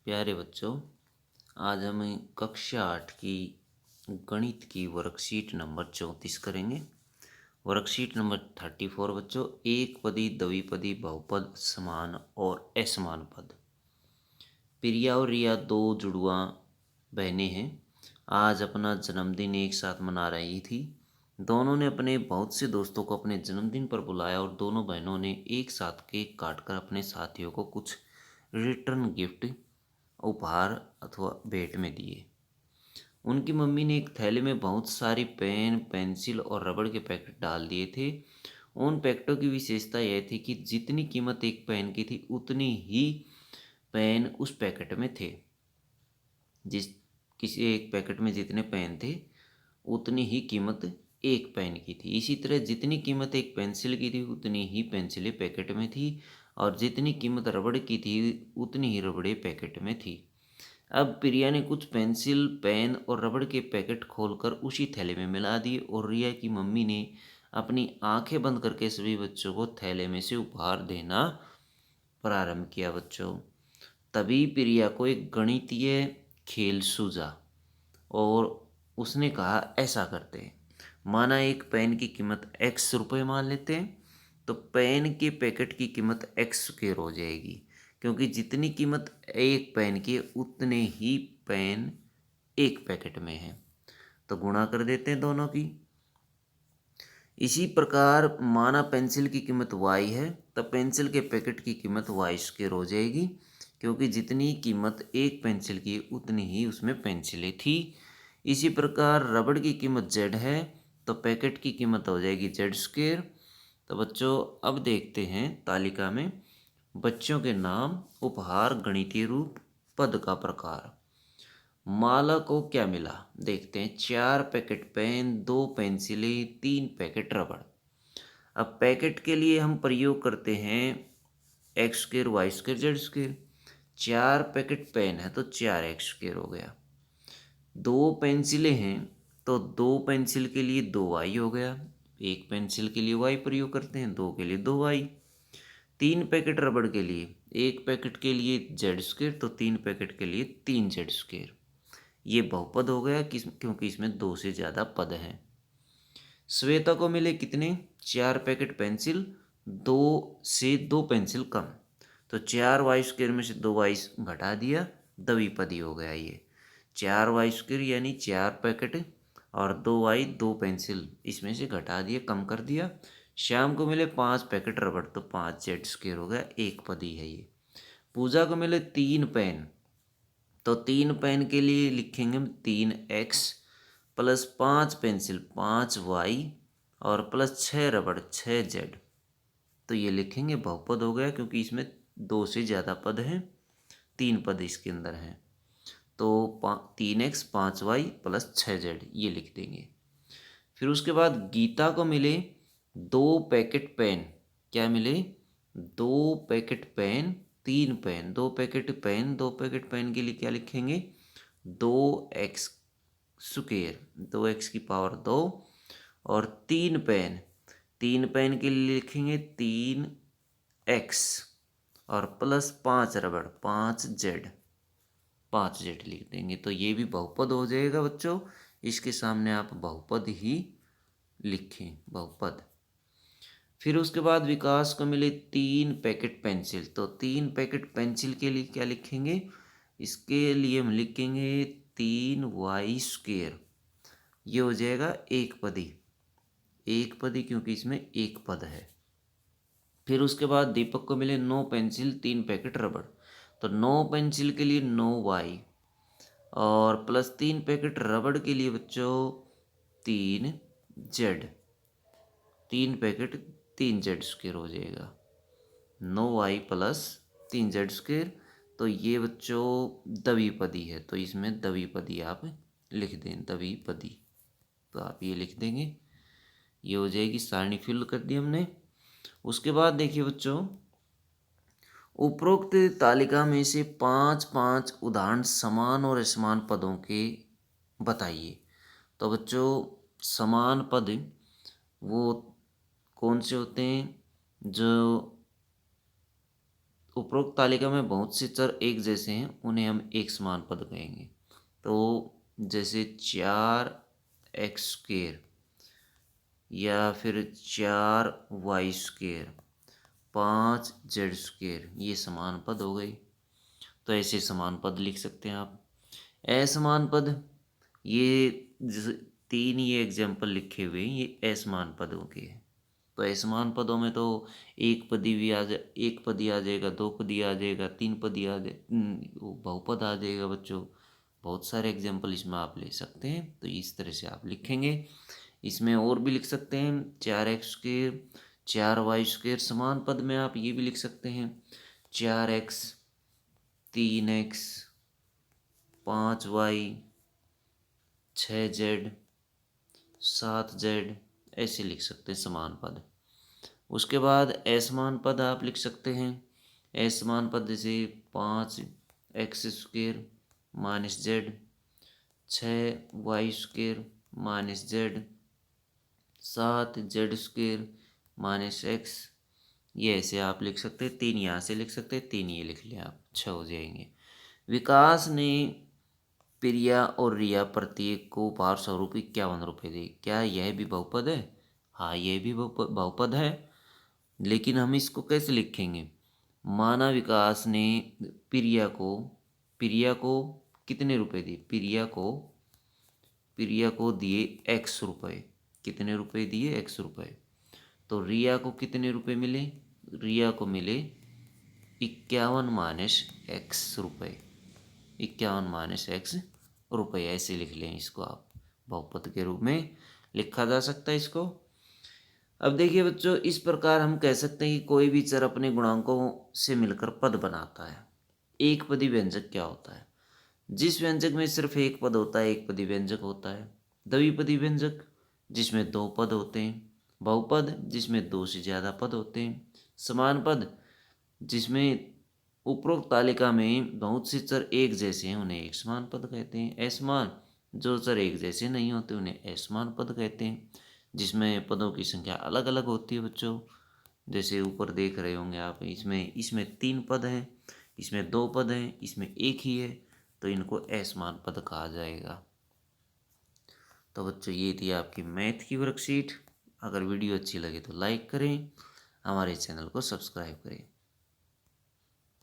प्यारे बच्चों, आज हम कक्षा 8 की गणित की वर्कशीट नंबर 34 करेंगे। वर्कशीट नंबर 34 बच्चों, एक पदी, द्विपदी, बहुपद, समान और असमान पद। प्रिया और रिया दो जुड़वा बहनें हैं। आज अपना जन्मदिन एक साथ मना रही थी। दोनों ने अपने बहुत से दोस्तों को अपने जन्मदिन पर बुलाया और दोनों बहनों ने एक साथ केक काटकर अपने साथियों को कुछ रिटर्न गिफ्ट उपहार अथवा भेंट में दिए। उनकी मम्मी ने एक थैले में बहुत सारी पेन, पेंसिल और रबड़ के पैकेट डाल दिए थे। उन पैकेटों की विशेषता यह थी कि जितनी कीमत एक पेन की थी उतनी ही पेन उस पैकेट में थे। जिस किसी एक पैकेट में जितने पेन थे उतनी ही कीमत एक पेन की थी। इसी तरह जितनी कीमत एक पेंसिल की थी उतनी ही पेंसिलें पैकेट में थी और जितनी कीमत रबड़ की थी उतनी ही रबड़े पैकेट में थी। अब प्रिया ने कुछ पेंसिल, पेन और रबड़ के पैकेट खोलकर उसी थैले में मिला दिए और रिया की मम्मी ने अपनी आंखें बंद करके सभी बच्चों को थैले में से उपहार देना प्रारंभ किया बच्चों। तभी प्रिया को एक गणितीय खेल सूझा और उसने कहा ऐसा करते हैं। माना एक पेन की कीमत एक्स रुपये मान लेते हैं, तो पेन के पैकेट की कीमत एक्स स्क्वेयर हो जाएगी, क्योंकि जितनी कीमत एक पेन की है उतने ही पेन एक पैकेट में है। तो गुणा कर देते हैं दोनों की। इसी प्रकार माना पेंसिल की कीमत y है, तब पेंसिल के पैकेट की कीमत y स्क्वेयर हो जाएगी, क्योंकि जितनी कीमत एक पेंसिल की उतनी ही उसमें पेंसिलें थी। इसी प्रकार रबड़ की कीमत z है, तो पैकेट की कीमत हो जाएगी z स्क्वेयर। तो बच्चों अब देखते हैं तालिका में बच्चों के नाम, उपहार, गणितीय रूप, पद का प्रकार। माला को क्या मिला देखते हैं। 4 पैकेट पेन, 2 पेंसिलें, 3 पैकेट रबड़। अब पैकेट के लिए हम प्रयोग करते हैं X square Y square Z square. 4 packet pen है तो 4x स्क्वेयर हो गया। 2 पेंसिलें हैं तो 2 पेंसिल के लिए 2y हो गया। एक पेंसिल के लिए y प्रयोग करते हैं, 2 के लिए 2y। 3 पैकेट रबड़ के लिए, एक पैकेट के लिए जेड स्क्वेयर तो 3 पैकेट के लिए 3z स्क्वेयर। ये बहुपद हो गया क्योंकि इसमें 2 से ज़्यादा पद हैं। श्वेता को मिले कितने? 4 पैकेट पेंसिल, 2 से 2 पेंसिल कम, तो 4y स्क्वेयर में से 2y घटा दिया, द्विपदी हो गया ये। 4y स्क्वेयर यानी 4 पैकेट और 2y 2 पेंसिल, इसमें से घटा दिया, कम कर दिया। श्याम को मिले 5 पैकेट रबड़ तो 5z स्क्वेयर हो गया, एक पदी है ये। पूजा को मिले 3 पेन, तो 3 पेन के लिए लिखेंगे हम 3x प्लस 5 पेंसिल 5y और प्लस 6 रबड़ 6z। तो ये लिखेंगे बहुपद हो गया, क्योंकि इसमें 2 से ज़्यादा पद हैं, 3 पद इसके अंदर हैं। तो 3x 5y प्लस 6z ये लिख देंगे। फिर उसके बाद गीता को मिले 2 पैकेट पेन। क्या मिले? 2 packet pen, 3 pen, 2 packet pen, 2 packet pen के लिए क्या लिखेंगे? 2x स्क्वेयर, 2x की पावर 2 और 3 पेन, 3 पेन के लिए लिखेंगे 3x और प्लस 5 रबड़ 5z, 5z लिख देंगे। तो ये भी बहुपद हो जाएगा बच्चों। इसके सामने आप बहुपद ही लिखें, बहुपद। फिर उसके बाद विकास को मिले 3 पैकेट पेंसिल, तो 3 पैकेट पेंसिल के लिए क्या लिखेंगे? इसके लिए हम लिखेंगे 3y स्क्वेयर, ये हो जाएगा एक पदी, एक पदी क्योंकि इसमें एक पद है। फिर उसके बाद दीपक को मिले 9 पेंसिल 3 पैकेट रबड़, तो 9 पेंसिल के लिए 9y और प्लस 3 पैकेट रबड़ के लिए बच्चों 3z, 3 पैकेट 3z स्क्वेयर हो जाएगा, 9y प्लस 3z स्क्वेयर। तो ये बच्चों द्विपदी है, तो इसमें द्विपदी आप लिख दें, द्विपदी। तो आप ये लिख देंगे, ये हो जाएगी, सारणी फिल कर दी हमने। उसके बाद देखिए बच्चों, उपरोक्त तालिका में से 5 उदाहरण समान और असमान पदों के बताइए। तो बच्चों समान पद वो कौन से होते हैं? जो उपरोक्त तालिका में बहुत से चर एक जैसे हैं, उन्हें हम एक समान पद कहेंगे। तो जैसे 4x² या फिर 4y², 5z², ये समान पद हो गई। तो ऐसे समान पद लिख सकते हैं आप। असमान पद, ये तीन ये एग्जाम्पल लिखे हुए हैं, ये असमान पदों के हैं। तो असमान पदों में तो एक पदी भी एक पदी आ जाएगा, दो पदी आ जाएगा, तीन पदी आ जाए, बहुपद आ जाएगा बच्चों। बहुत सारे एग्जाम्पल इसमें आप ले सकते हैं। तो इस तरह से आप लिखेंगे। इसमें और भी लिख सकते हैं, 4x², 4y²। समान पद में आप ये भी लिख सकते हैं, 4x, 3x, 5y, 6z, 7z, ऐसे लिख सकते हैं समान पद। उसके बाद असमान पद आप लिख सकते हैं। असमान पद जैसे 5x² -z, 6y² -z, 7z² -x, ये ऐसे आप लिख सकते हैं। 3 यहाँ से लिख सकते हैं, 3 ये लिख लें आप, 6 हो जाएंगे। विकास ने प्रिया और रिया प्रत्येक को उपहार स्वरूप 51 रुपये दिए। क्या यह भी बहुपद है? हाँ, यह भी बहुपद है। लेकिन हम इसको कैसे लिखेंगे? माना विकास ने प्रिया को कितने रुपए दिए? प्रिया को दिए x रुपये। कितने रुपए दिए? x रुपये। तो रिया को कितने रुपए मिले? रिया को मिले 51 माइनस x रुपये। 51 माइनस x रुपये, ऐसे लिख लें इसको आप। बहुपद के रूप में लिखा जा सकता है इसको। अब देखिए बच्चों, इस प्रकार हम कह सकते हैं कि कोई भी चर अपने गुणांकों से मिलकर पद बनाता है। एक पदी व्यंजक क्या होता है? जिस व्यंजक में सिर्फ एक पद होता है, एक पदी व्यंजक होता है। द्विपदी व्यंजक, जिसमें दो पद होते हैं। बहुपद, जिसमें दो से ज्यादा पद होते हैं। समान पद, जिसमें उपरोक्त तालिका में बहुत से चर एक जैसे हैं, उन्हें एक समान पद कहते हैं। असमान, जो चर एक जैसे नहीं होते, उन्हें असमान पद कहते हैं। जिसमें पदों की संख्या अलग अलग होती है बच्चों, जैसे ऊपर देख रहे होंगे आप। इसमें 3 पद हैं, इसमें 2 पद हैं, इसमें एक ही है, तो इनको असमान पद कहा जाएगा। तो बच्चों, ये थी आपकी मैथ की वर्कशीट। अगर वीडियो अच्छी लगे तो लाइक करें, हमारे चैनल को सब्सक्राइब करें।